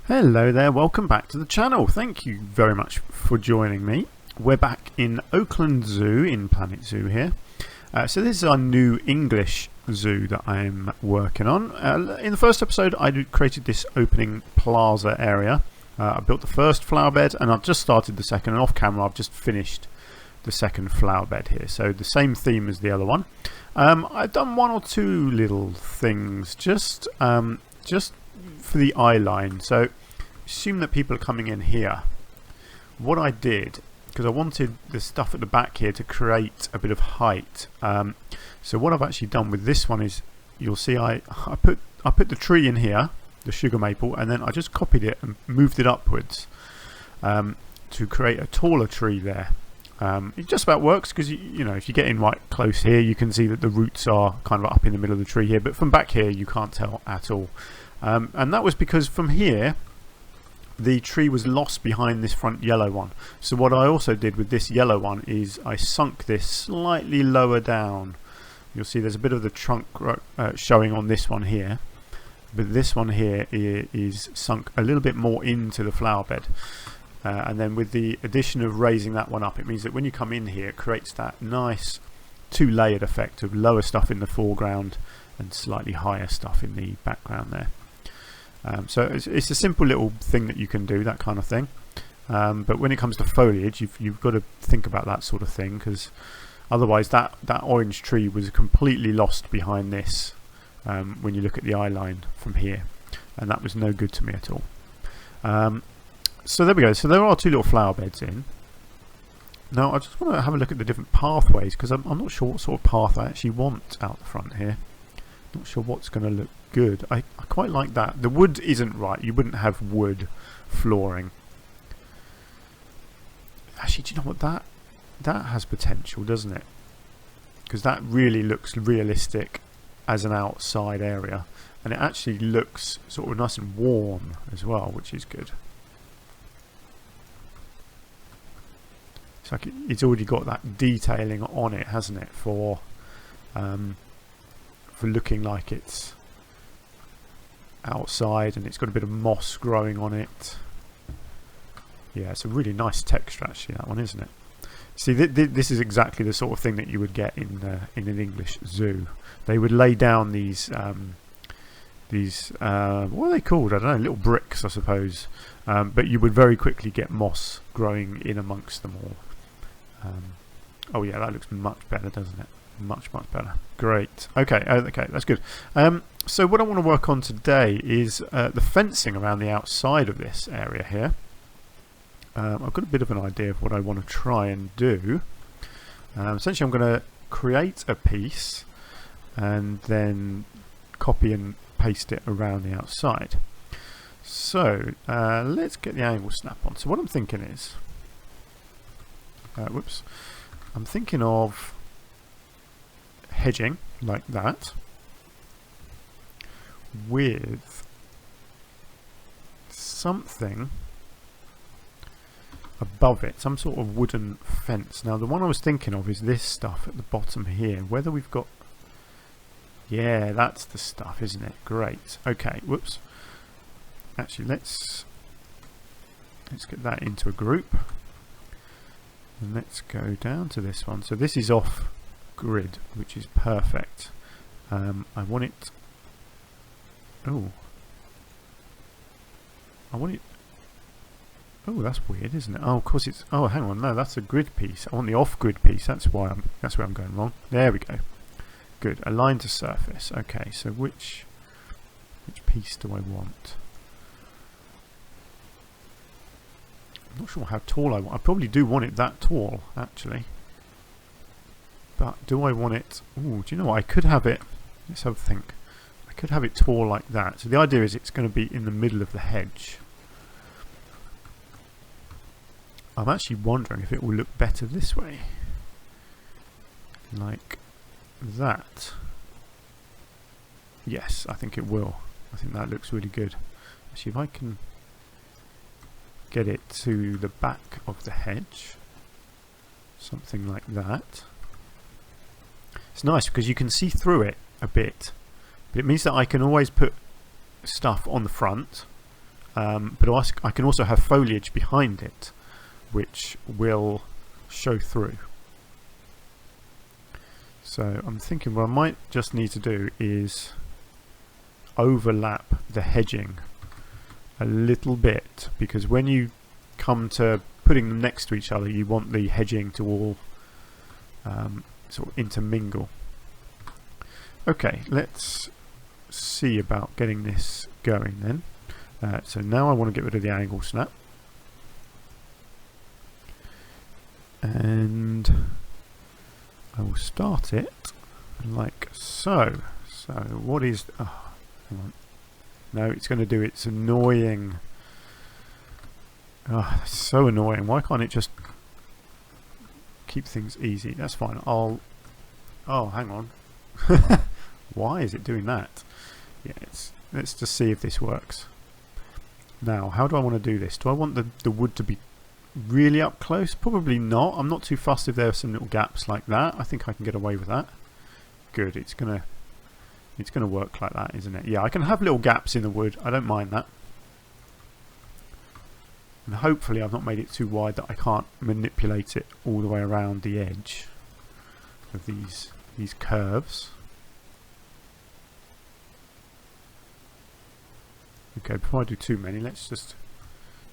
Hello there, welcome back to the channel. Thank you very much for joining me. We're back in Oakland Zoo, in Planet Zoo here. So this is our new English zoo that I'm working on. In the first episode I created this opening plaza area. I built the first flower bed and I've just started the second, and off camera I've just finished the second flower bed here. So the same theme as the other one. I've done one or two little things just for the eye line. So assume that people are coming in here. What I did, because I wanted the stuff at the back here to create a bit of height, so what I've actually done with this one is, you'll see I put the tree in here, the sugar maple, and then I just copied it and moved it upwards to create a taller tree there. It just about works because you know, if you get in right close here you can see that the roots are kind of up in the middle of the tree here, but from back here you can't tell at all. And that was because from here the tree was lost behind this front yellow one. So what I also did with this yellow one is I sunk this slightly lower down. You'll see there's a bit of the trunk showing on this one here, but this one here is sunk a little bit more into the flower bed. And then with the addition of raising that one up, it means that when you come in here it creates that nice two-layered effect of lower stuff in the foreground and slightly higher stuff in the background there. So it's a simple little thing that you can do, that kind of thing. But when it comes to foliage, you've got to think about that sort of thing, because otherwise that orange tree was completely lost behind this when you look at the eye line from here, and that was no good to me at all. So there we go. So there are two little flower beds in. Now I just want to have a look at the different pathways, because I'm not sure what sort of path I actually want out the front here. Not sure what's going to look good. I quite like that. The wood isn't right. You wouldn't have wood flooring. Actually, do you know what, that has potential, doesn't it? Because that really looks realistic as an outside area, and it actually looks sort of nice and warm as well, which is good. It's like it's already got that detailing on it, hasn't it, for looking like it's outside, and it's got a bit of moss growing on it. Yeah, it's a really nice texture actually, that one, isn't it? See, this is exactly the sort of thing that you would get in an English zoo. They would lay down these what are they called? I don't know, little bricks I suppose, but you would very quickly get moss growing in amongst them all. Oh yeah, that looks much better, doesn't it? Much better. Great. Okay, okay, that's good. So what I want to work on today is the fencing around the outside of this area here. I've got a bit of an idea of what I want to try and do. Essentially I'm going to create a piece and then copy and paste it around the outside. So let's get the angle snap on. So what I'm thinking is, whoops, I'm thinking of hedging like that with something above it, some sort of wooden fence. Now the one I was thinking of is this stuff at the bottom here. Whether we've got, yeah, that's the stuff, isn't it? Great. Okay, whoops, actually let's get that into a group, and let's go down to this one. So this is off grid, which is perfect. I want it, oh, oh, that's weird, isn't it? Oh, of course it's, oh, hang on, no, that's a grid piece. I want the off-grid piece. That's where I'm going wrong. There we go. Good. Align to surface. Okay, so which piece do I want? I'm not sure how tall I want. I probably do want it that tall, actually. But do I want it? Ooh, do you know what? I could have it. Let's have a think. I could have it tall like that. So the idea is it's going to be in the middle of the hedge. I'm actually wondering if it will look better this way, like that. Yes, I think it will. I think that looks really good. Actually, if I can get it to the back of the hedge, something like that. It's nice because you can see through it a bit, but it means that I can always put stuff on the front but I can also have foliage behind it, which will show through. So I'm thinking what I might just need to do is overlap the hedging a little bit, because when you come to putting them next to each other, you want the hedging to all sort of intermingle. Okay, let's see about getting this going then. So now I want to get rid of the angle snap, and I will start it like so. So what is... oh, hang on. No, it's going to do its annoying... oh, it's so annoying. Why can't it just keep things easy? That's fine. I'll... oh, hang on. Why is it doing that? Yeah, let's just see if this works. Now, how do I want to do this? Do I want the wood to be really up close? Probably not. I'm not too fussed if there are some little gaps like that. I think I can get away with that. Good. It's gonna work like that, isn't it? Yeah, I can have little gaps in the wood. I don't mind that. And hopefully I've not made it too wide that I can't manipulate it all the way around the edge of these curves. Okay, before I do too many, let's just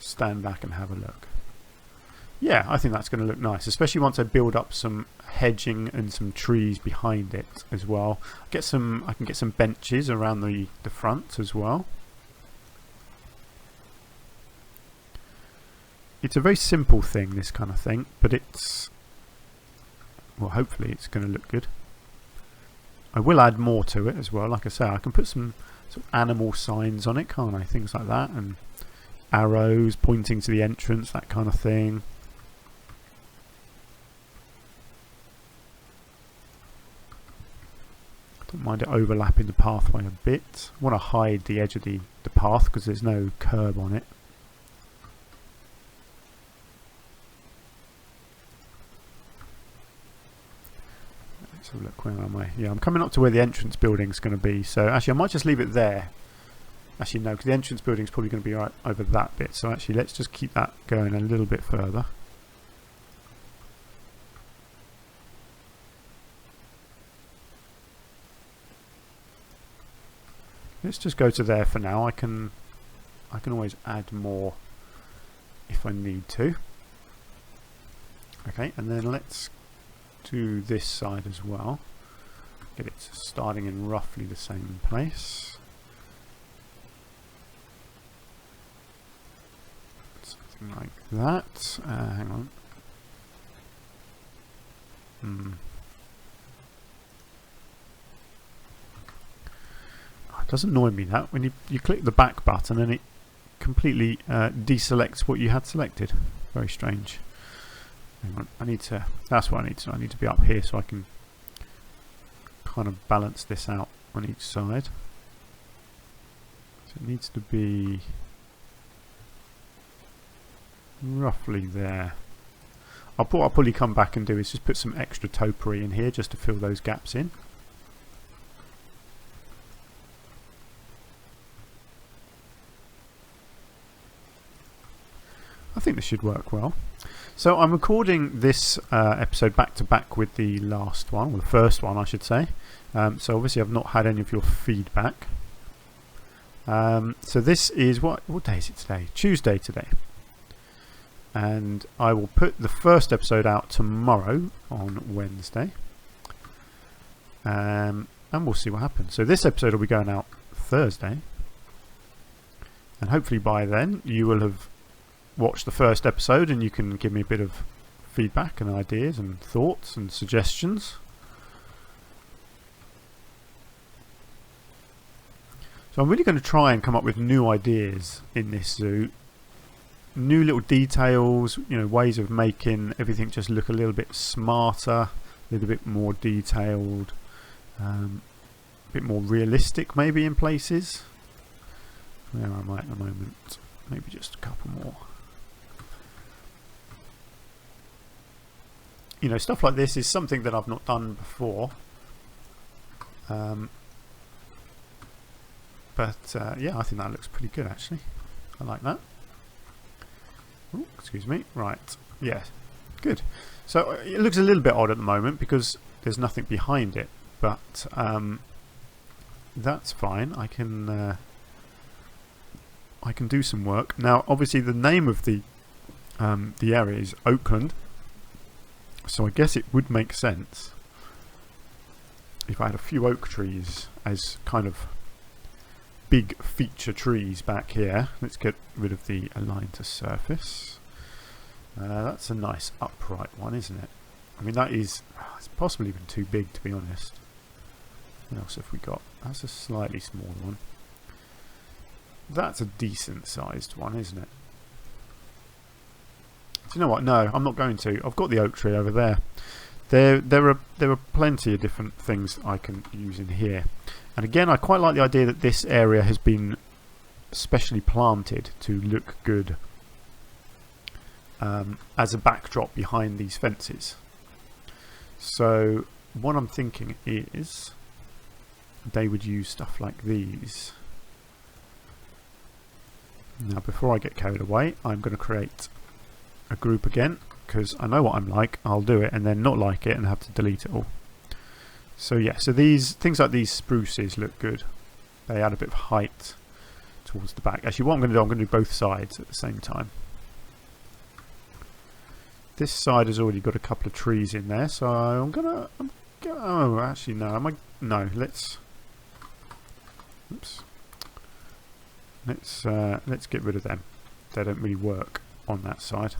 stand back and have a look. Yeah, I think that's going to look nice, especially once I build up some hedging and some trees behind it as well. I can get some benches around the front as well. It's a very simple thing, this kind of thing, but it's... well, hopefully it's going to look good. I will add more to it as well. Like I say, I can put some sort of animal signs on it, can't I? Things like that, and arrows pointing to the entrance, that kind of thing. Don't mind it overlapping the pathway a bit. I want to hide the edge of the path because there's no curb on it. Let's have a look, where am I? Yeah, I'm coming up to where the entrance building's going to be, so actually I might just leave it there. Actually no, because the entrance building's probably going to be right over that bit, so actually let's just keep that going a little bit further. Let's just go to there for now. I can always add more if I need to. Okay, and then let's do this side as well. Get it starting in roughly the same place. Something like that. Hang on. It does annoy me that when you click the back button and it completely deselects what you had selected. Very strange. Hang on, that's what I need to do. I need to be up here so I can kind of balance this out on each side. So it needs to be roughly there. What I'll probably come back and do is just put some extra topiary in here just to fill those gaps in. I think this should work well. So I'm recording this episode back to back with the last one, or the first one I should say. So obviously I've not had any of your feedback. So this is, what day is it today? Tuesday today. And I will put the first episode out tomorrow on Wednesday. And we'll see what happens. So this episode will be going out Thursday. And hopefully by then you will have watch the first episode and you can give me a bit of feedback and ideas and thoughts and suggestions. So I'm really going to try and come up with new ideas in this zoo, new little details, you know, ways of making everything just look a little bit smarter, a little bit more detailed, a bit more realistic maybe in places. Where am I at the moment? Maybe just a couple more. You know, stuff like this is something that I've not done before. But yeah, I think that looks pretty good actually. I like that. Ooh, excuse me. Right. Yes. Good. So it looks a little bit odd at the moment because there's nothing behind it, but that's fine. I can do some work now. Obviously, the name of the area is Oakland, so I guess it would make sense if I had a few oak trees as kind of big feature trees back here. Let's get rid of the align to surface. That's a nice upright one, isn't it? I mean, that is, it's possibly even too big, to be honest. What else have we got? That's a slightly smaller one. That's a decent sized one, isn't it? Do you know what? No, I'm not going to. I've got the oak tree over there. There are plenty of different things I can use in here. And again, I quite like the idea that this area has been specially planted to look good as a backdrop behind these fences. So what I'm thinking is they would use stuff like these. Now, before I get carried away, I'm going to create a group again, because I know what I'm like. I'll do it and then not like it and have to delete it all. So yeah, so these things like these spruces look good. They add a bit of height towards the back. Actually, what I'm going to do, I'm going to do both sides at the same time. This side has already got a couple of trees in there, so oh, actually no, no, let's get rid of them. They don't really work on that side.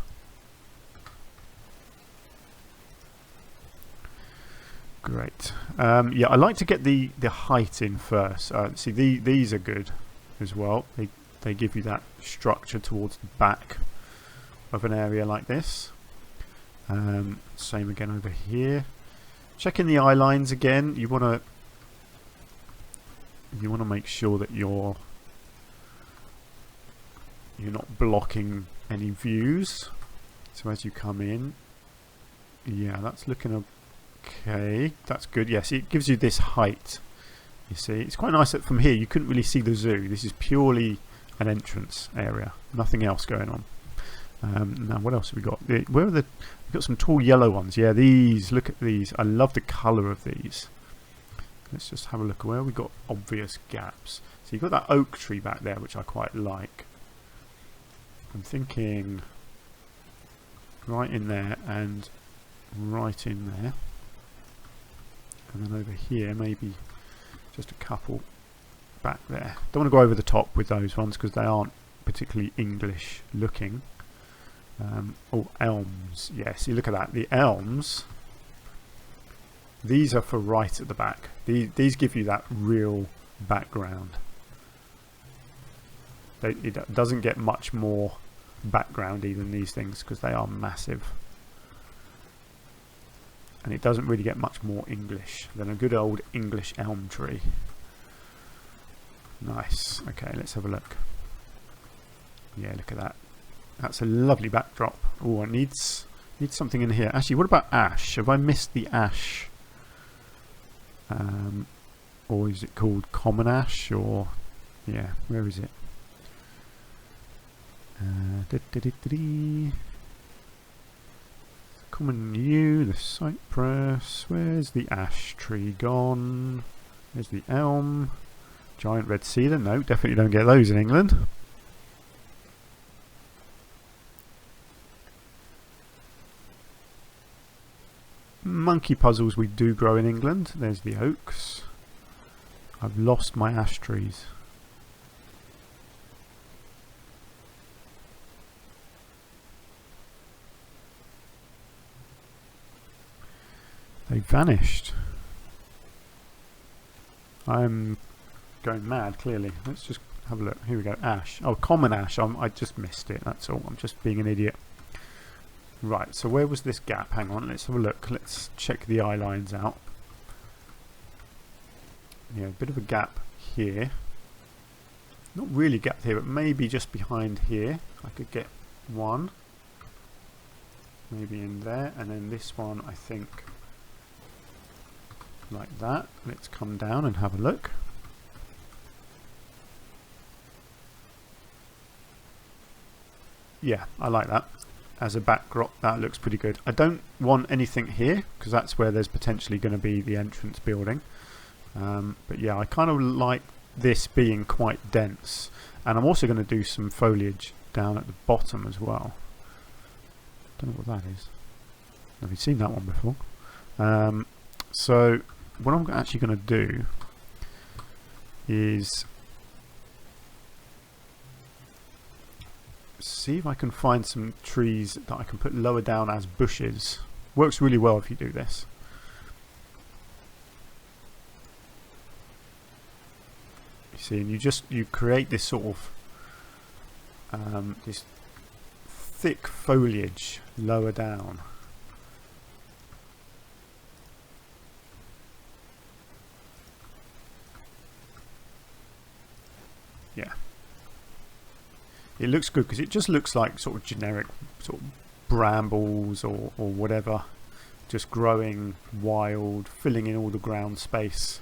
Great. Yeah, I like to get the height in first. See, these are good as well. They give you that structure towards the back of an area like this. Same again over here. Checking the eye lines again. You want to make sure that you're not blocking any views. So as you come in, yeah, that's looking okay. That's good. Yes, it gives you this height. You see, it's quite nice that from here you couldn't really see the zoo. This is purely an entrance area, nothing else going on. Now, what else have we got? Where are we've got some tall yellow ones. Yeah, these. Look at these. I love the colour of these. Let's just have a look at where we've got obvious gaps. So you've got that oak tree back there, which I quite like. I'm thinking right in there and right in there. And then over here, maybe just a couple back there. Don't want to go over the top with those ones because they aren't particularly English looking. Oh, elms. Yes, you look at that. The elms, these are for right at the back. These give you that real background. It doesn't get much more backgroundy than these things because they are massive. And it doesn't really get much more English than a good old English elm tree. Nice. Okay, let's have a look. Yeah, look at that. That's a lovely backdrop. Oh, it needs something in here. Actually, what about ash? Have I missed the ash? Or is it called common ash? Or yeah, where is it? Common yew, the cypress. Where's the ash tree gone? There's the elm. Giant red cedar. No, definitely don't get those in England. Monkey puzzles we do grow in England. There's the oaks. I've lost my ash trees. They vanished. I'm going mad, clearly. Let's just have a look. Here we go. Ash. Oh, common ash. I just missed it. That's all. I'm just being an idiot. Right, so where was this gap? Hang on, let's have a look. Let's check the eye lines out. Yeah, a bit of a gap here. Not really a gap here, but maybe just behind here. I could get one. Maybe in there. And then this one, I think, like that. Let's come down and have a look. yeah, I like that. As a backdrop, that looks pretty good. I don't want anything here because that's where there's potentially going to be the entrance building. But yeah, I kind of like this being quite dense. And I'm also going to do some foliage down at the bottom as well. Don't know what that is. Never seen that one before. So what I'm actually going to do is see if I can find some trees that I can put lower down as bushes. Works really well if you do this. You see, and you create this sort of this thick foliage lower down. Yeah. It looks good because it just looks like sort of generic sort of brambles or whatever, just growing wild, filling in all the ground space.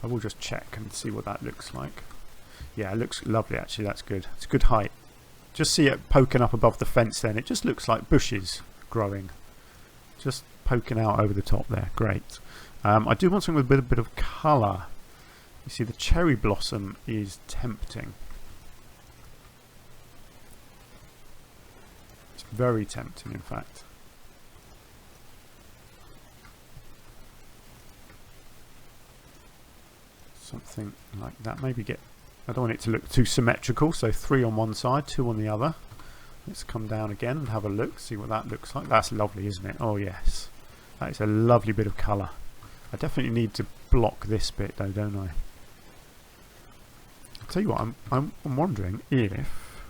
I will just check and see what that looks like. Yeah, it looks lovely actually, that's good. It's a good height. Just see it poking up above the fence then. It just looks like bushes growing. Just poking out over the top there, great. I do want something with a bit of colour. You see the cherry blossom is tempting. It's very tempting in fact. Something like that. Maybe get, I don't want it to look too symmetrical, so 3 on one side, 2 on the other. Let's come down again and have a look, see what that looks like. That's lovely, isn't it? Oh yes, that is a lovely bit of colour. I definitely need to block this bit though, don't I? I'll tell you what, I'm wondering if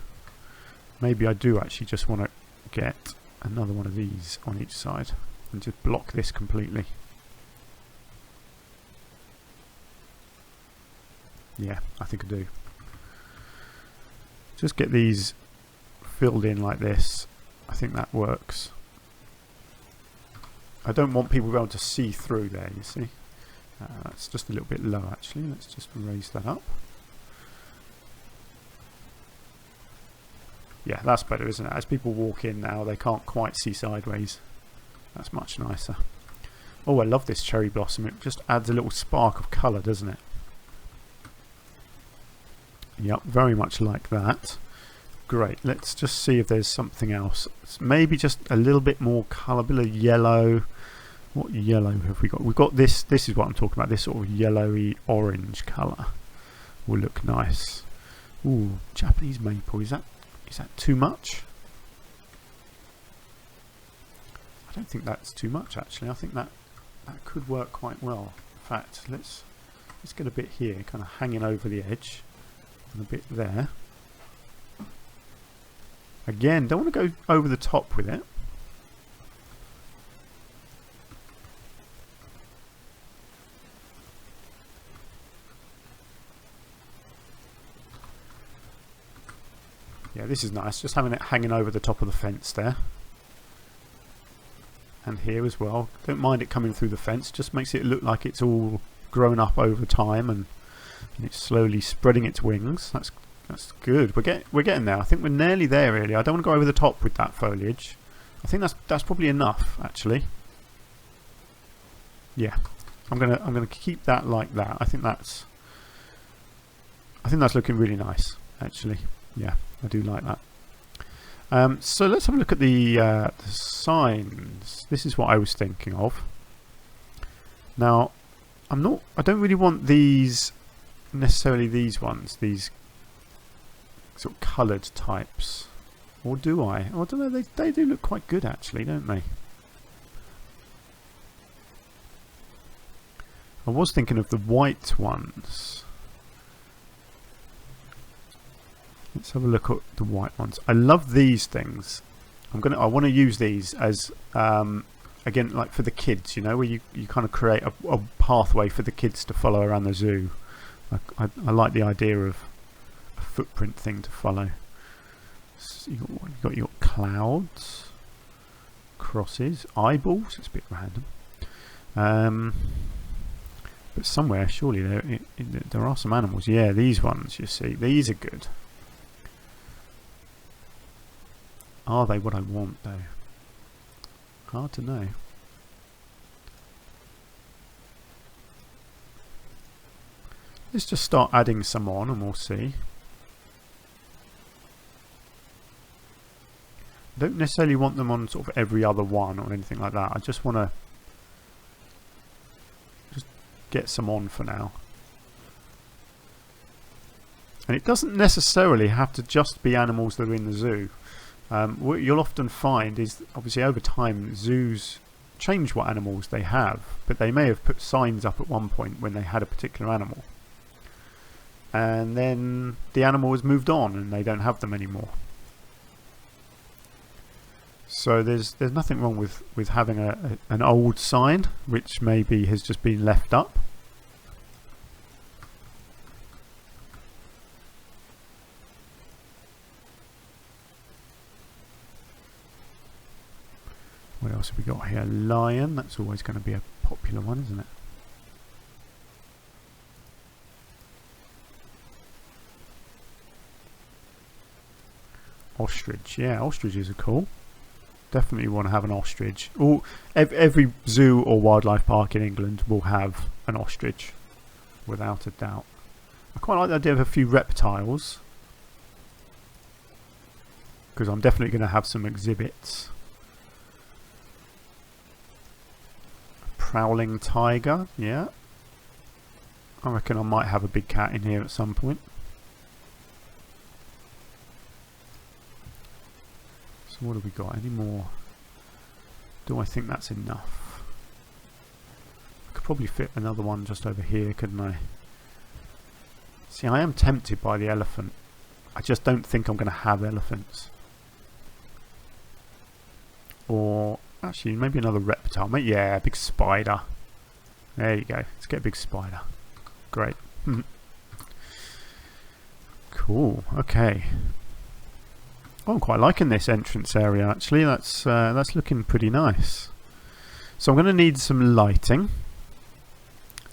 maybe I do actually just want to get another one of these on each side and just block this completely. Yeah, I think I do. Just get these filled in like this. I think that works. I don't want people to be able to see through there, you see. That's just a little bit low actually. Let's just raise that up. Yeah, that's better, isn't it? As people walk in now, they can't quite see sideways. That's much nicer. Oh, I love this cherry blossom. It just adds a little spark of colour, doesn't it? Yep, very much like that. Great. Let's just see if there's something else. Maybe just a little bit more colour, a bit of yellow. What yellow have we got? We've got this. This is what I'm talking about. This sort of yellowy orange colour will look nice. Ooh, Japanese maple. Is that too much? I don't think that's too much actually. I think that could work quite well. In fact, let's get a bit here, kind of hanging over the edge, and a bit there. Again, don't want to go over the top with it. Yeah, this is nice, just having it hanging over the top of the fence there. And here as well. Don't mind it coming through the fence, just makes it look like it's all grown up over time and it's slowly spreading its wings. That's good. We're getting there. I think we're nearly there really. I don't want to go over the top with that foliage. I think that's probably enough actually. Yeah. I'm gonna keep that like that. I think that's looking really nice actually. Yeah, I do like that. So let's have a look at the signs. This is what I was thinking of. Now, I don't really want these necessarily, these ones, these sort of coloured types, or do I? Oh, I don't know. They do look quite good actually, don't they? I was thinking of the white ones. Let's have a look at the white ones. I love these things. I want to use these as again, like for the kids, you know, where you kind of create a pathway for the kids to follow around the zoo. I like the idea of a footprint thing to follow. So you've got your clouds, crosses, eyeballs. It's a bit random. But somewhere, surely, there are some animals. Yeah, these ones, you see. These are good. Are they what I want, though? Hard to know. Let's just start adding some on and we'll see. I don't necessarily want them on sort of every other one or anything like that. I just want to just get some on for now. And it doesn't necessarily have to just be animals that are in the zoo. What you'll often find is, obviously over time, zoos change what animals they have, but they may have put signs up at one point when they had a particular animal. And then the animal has moved on and they don't have them anymore. So there's nothing wrong with having an old sign which maybe has just been left up. What else have we got here? Lion, that's always going to be a popular one, isn't it? Ostrich, yeah, ostriches are cool. Definitely want to have an ostrich. Every zoo or wildlife park in England will have an ostrich, without a doubt. I quite like the idea of a few reptiles, because I'm definitely going to have some exhibits. A prowling tiger, yeah. I reckon I might have a big cat in here at some point. So what have we got? Any more? Do I think that's enough? I could probably fit another one just over here, couldn't I? See, I am tempted by the elephant. I just don't think I'm going to have elephants. Or, actually, maybe another reptile. Yeah, a big spider. There you go. Let's get a big spider. Great. Cool. Okay. Oh, I'm quite liking this entrance area actually. That's looking pretty nice. So I'm going to need some lighting,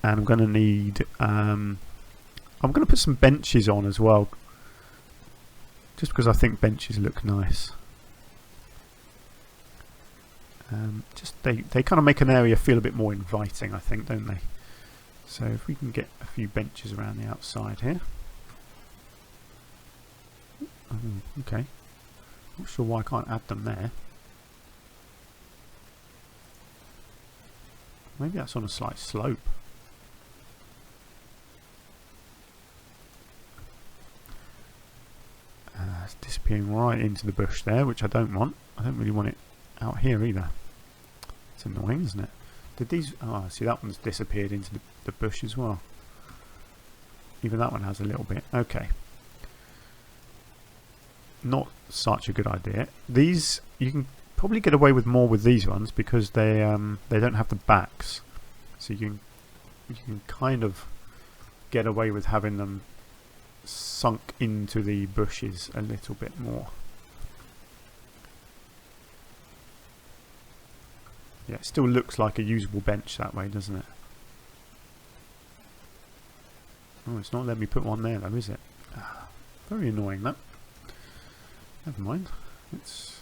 and I'm going to need I'm going to put some benches on as well, just because I think benches look nice. Just they kind of make an area feel a bit more inviting, I think, don't they? So if we can get a few benches around the outside here. Okay. Not sure why I can't add them there. Maybe that's on a slight slope. It's disappearing right into the bush there, which I don't want. I don't really want it out here either. It's annoying, isn't it? Did these... Oh, see, that one's disappeared into the bush as well. Even that one has a little bit. Okay. Not such a good idea. These, you can probably get away with more with these ones because they don't have the backs, so you can kind of get away with having them sunk into the bushes a little bit more. Yeah, it still looks like a usable bench that way, doesn't it? Oh, it's not letting me put one there though, is it? Very annoying, that. Never mind. Let's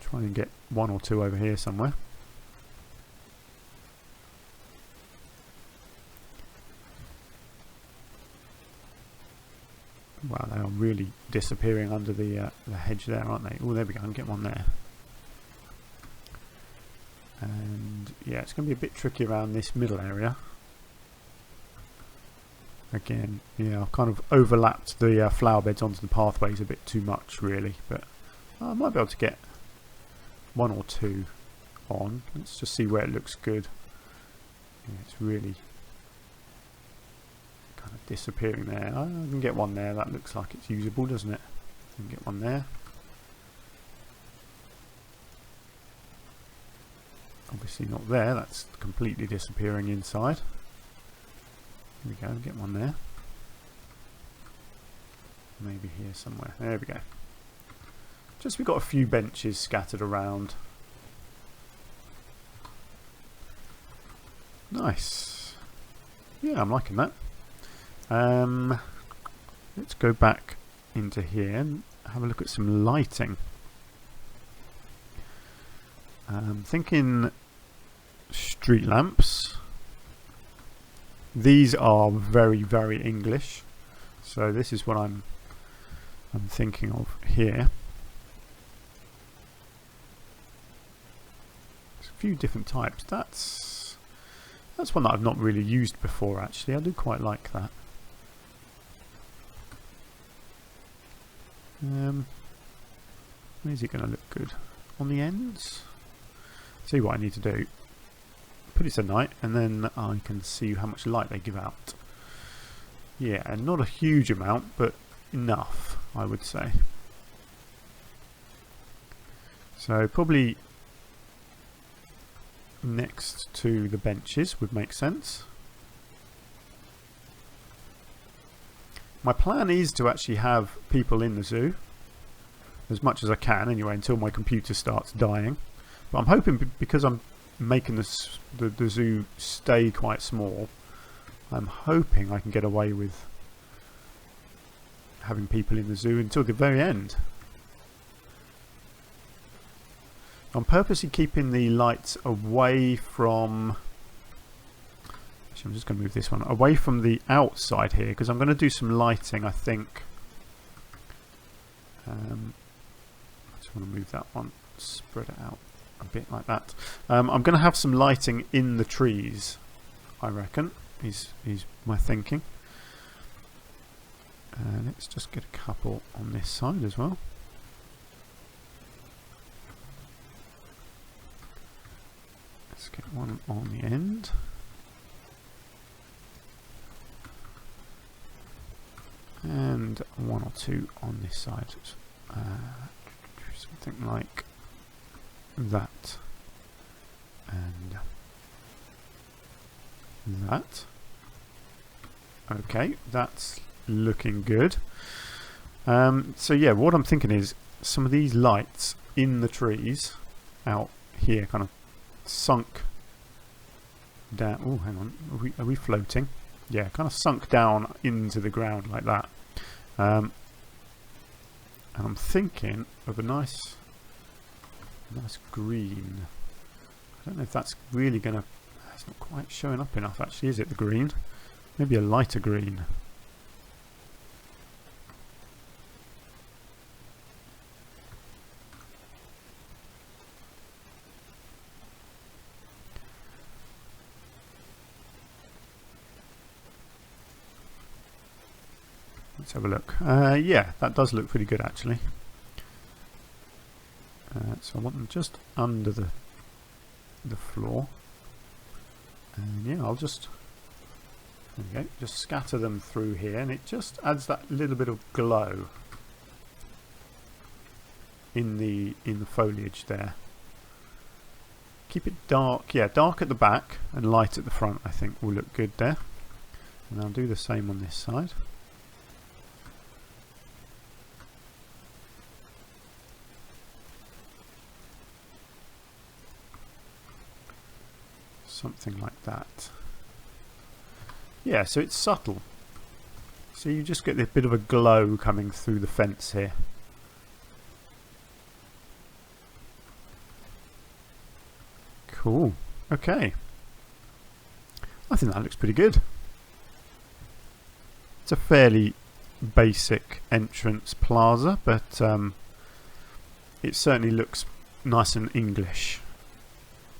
try and get one or two over here somewhere. Wow, they are really disappearing under the hedge there, aren't they? Oh, there we go. I can get one there. And yeah, it's going to be a bit tricky around this middle area. Again, yeah, I've kind of overlapped the flower beds onto the pathways a bit too much, really, but I might be able to get one or two on. Let's just see where it looks good. Yeah, it's really kind of disappearing there. I can get one there. That looks like it's usable, doesn't it? I can get one there. Obviously not there. That's completely disappearing inside. Here we go, get one there. Maybe here somewhere. There we go. Just we've got a few benches scattered around. Nice. Yeah, I'm liking that. Let's go back into here and have a look at some lighting. Thinking street lamps. These are very, very English. So this is what I'm thinking of here. There's a few different types. That's one that I've not really used before actually. I do quite like that. Where's it going to look good? On the ends? See what I need to do. Put it to night and then I can see how much light they give out. Yeah, and not a huge amount, but enough, I would say. So probably next to the benches would make sense. My plan is to actually have people in the zoo as much as I can anyway, until my computer starts dying. But I'm hoping, because I'm making the zoo stay quite small, I'm hoping I can get away with having people in the zoo until the very end. I'm purposely keeping the lights away from... Actually, I'm just going to move this one away from the outside here, because I'm going to do some lighting, I think. I just want to move that one, spread it out a bit like that. I'm going to have some lighting in the trees, I reckon, is my thinking. Let's just get a couple on this side as well. Let's get one on the end. And one or two on this side. Something like that. And that. Okay, that's looking good. So yeah, what I'm thinking is some of these lights in the trees out here, kind of sunk down. Oh, hang on, are we floating? Yeah, kind of sunk down into the ground like that. And I'm thinking of a nice green. I don't know if that's really gonna... It's not quite showing up enough actually, is it, the green? Maybe a lighter green. Let's have a look. Yeah, that does look pretty good actually. So I want them just under the floor. And yeah, I'll just... There we go. Just scatter them through here, and it just adds that little bit of glow in the foliage there. Keep it dark. Yeah, dark at the back and light at the front, I think will look good there. And I'll do the same on this side. Something like that. Yeah, so it's subtle. So you just get this bit of a glow coming through the fence here. Cool. Okay. I think that looks pretty good. It's a fairly basic entrance plaza, but it certainly looks nice and English.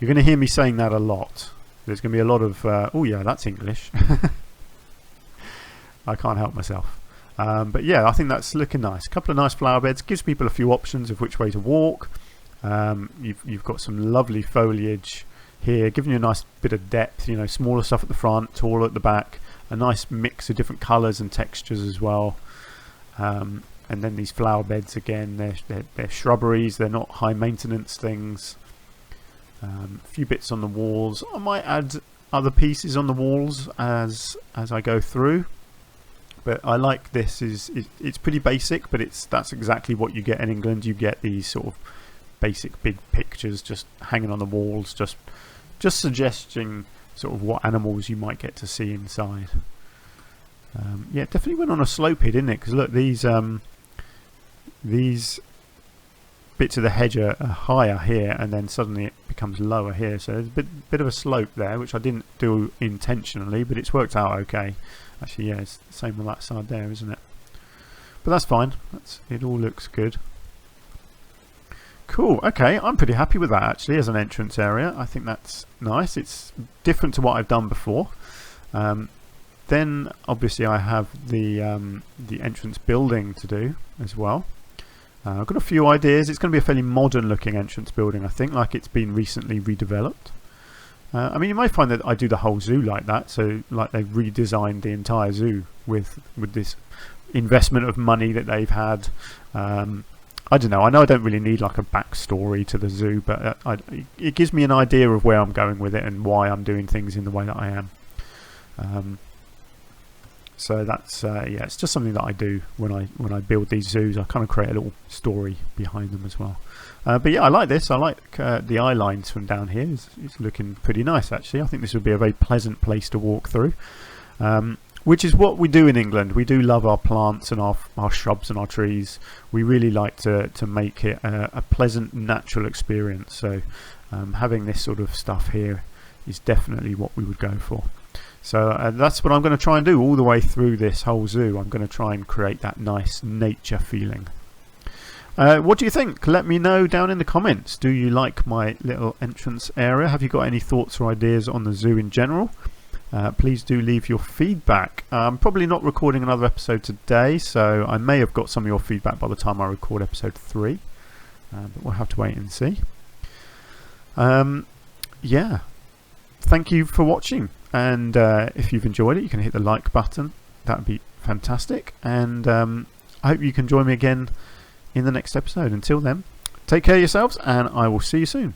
You're going to hear me saying that a lot. There's going to be a lot of, oh yeah, that's English. I can't help myself. But yeah, I think that's looking nice. A couple of nice flower beds. Gives people a few options of which way to walk. You've got some lovely foliage here, giving you a nice bit of depth. You know, smaller stuff at the front, taller at the back. A nice mix of different colours and textures as well. And then these flower beds again. They're shrubberies. They're not high maintenance things. A few bits on the walls. I might add other pieces on the walls as I go through, but I like this. It's pretty basic, but that's exactly what you get in England. You get these sort of basic big pictures just hanging on the walls, just suggesting sort of what animals you might get to see inside. Yeah, it definitely went on a slope here, didn't it? Because look, these bits of the hedge are higher here, and then suddenly it becomes lower here. So there's a bit of a slope there, which I didn't do intentionally, but it's worked out okay. Actually, yeah, it's the same on that side there, isn't it? But that's fine. It all looks good. Cool. Okay, I'm pretty happy with that actually as an entrance area. I think that's nice. It's different to what I've done before. Then obviously I have the entrance building to do as well. I've got a few ideas. It's going to be a fairly modern looking entrance building, I think, like it's been recently redeveloped. I mean, you might find that I do the whole zoo like that, so like they've redesigned the entire zoo with this investment of money that they've had. I don't know. I know I don't really need like a backstory to the zoo, but it gives me an idea of where I'm going with it and why I'm doing things in the way that I am. So that's yeah, it's just something that I do when I build these zoos. I kind of create a little story behind them as well. But yeah, I like this. I like the eye lines from down here. It's looking pretty nice actually. I think this would be a very pleasant place to walk through. Which is what we do in England. We do love our plants and our shrubs and our trees. We really like to make it a pleasant, natural experience. So having this sort of stuff here is definitely what we would go for. So that's what I'm going to try and do all the way through this whole zoo. I'm going to try and create that nice nature feeling. What do you think? Let me know down in the comments. Do you like my little entrance area? Have you got any thoughts or ideas on the zoo in general? Please do leave your feedback. I'm probably not recording another episode today, so I may have got some of your feedback by the time I record episode 3. But we'll have to wait and see. Yeah, thank you for watching. And if you've enjoyed it, you can hit the like button. That would be fantastic. And I hope you can join me again in the next episode. Until then, take care of yourselves, and I will see you soon.